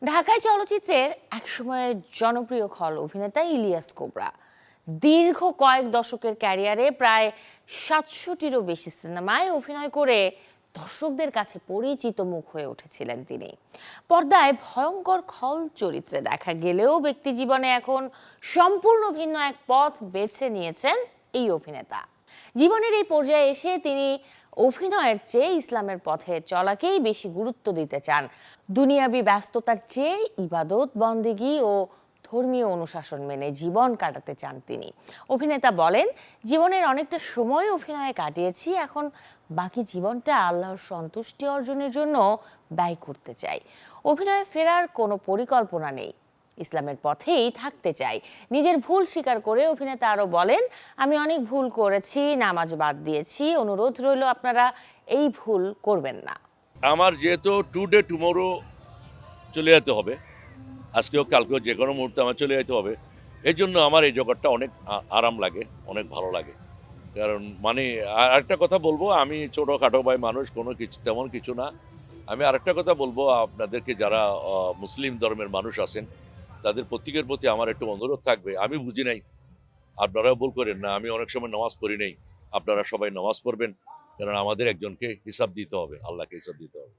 ঢাকায় চলচ্চিত্রের একসময়ের জনপ্রিয় খল অভিনেতা ইলিয়াস কোবরা দীর্ঘ কয়েক দশকের ক্যারিয়ারে প্রায় ৭০০টিরও বেশি সিনেমায় অভিনয় করে দর্শকদের কাছে পরিচিত মুখ হয়ে উঠেছিলেন তিনি। পর্দায় ভয়ঙ্কর খল চরিত্রে দেখা গেলেও ব্যক্তিজীবনে এখন সম্পূর্ণ ভিন্ন এক পথ বেছে নিয়েছেন এই অভিনেতা। জীবনের এই পর্যায়ে এসে তিনি অভিনয়ের চেয়ে ইসলামের পথে চলাকেই বেশি গুরুত্ব দিতে চান। দুনিয়াবি ব্যস্ততার চেয়ে ইবাদত বন্দেগী ও ধর্মীয় অনুশাসন মেনে জীবন কাটাতে চান তিনি। অভিনেতা বলেন, জীবনের অনেকটা সময় অভিনয়ে কাটিয়েছি, এখন বাকি জীবনটা আল্লাহর সন্তুষ্টি অর্জনের জন্য ব্যয় করতে চাই। অভিনয়ে ফেরার কোনো পরিকল্পনা নেই, ইসলামের পথেই থাকতে চাই। নিজের ভুল স্বীকার করে অভিনেতা আরও বলেন, আমি অনেক ভুল করেছি, নামাজ বাদ দিয়েছি, অনুরোধ রইল আপনারা এই ভুল করবেন না। আমার যেহেতু টুডে টুমোরো চলে যেতে হবে, আজকেও কালকেও যে কোনো মুহূর্তে আমার চলে যেতে হবে, এর জন্য আমার এই জগৎটা অনেক আরাম লাগে, অনেক ভালো লাগে। কারণ আরেকটা কথা বলবো, আমি ছোটোখাটো ভাই মানুষ, কোনো কিছু তেমন কিছু না। আমি আরেকটা কথা বলবো আপনাদেরকে, যারা মুসলিম ধর্মের মানুষ আছেন তাদের প্রত্যেকের প্রতি আমার একটু অনুরোধ থাকবে, আমি বুঝি নাই, আপনারাও ভুল করেন না। আমি অনেক সময় নামাজ পড়ি নাই, আপনারা সবাই নামাজ পড়বেন, কারণ আমাদের একজনকে হিসাব দিতে হবে, আল্লাহকে হিসাব দিতে হবে।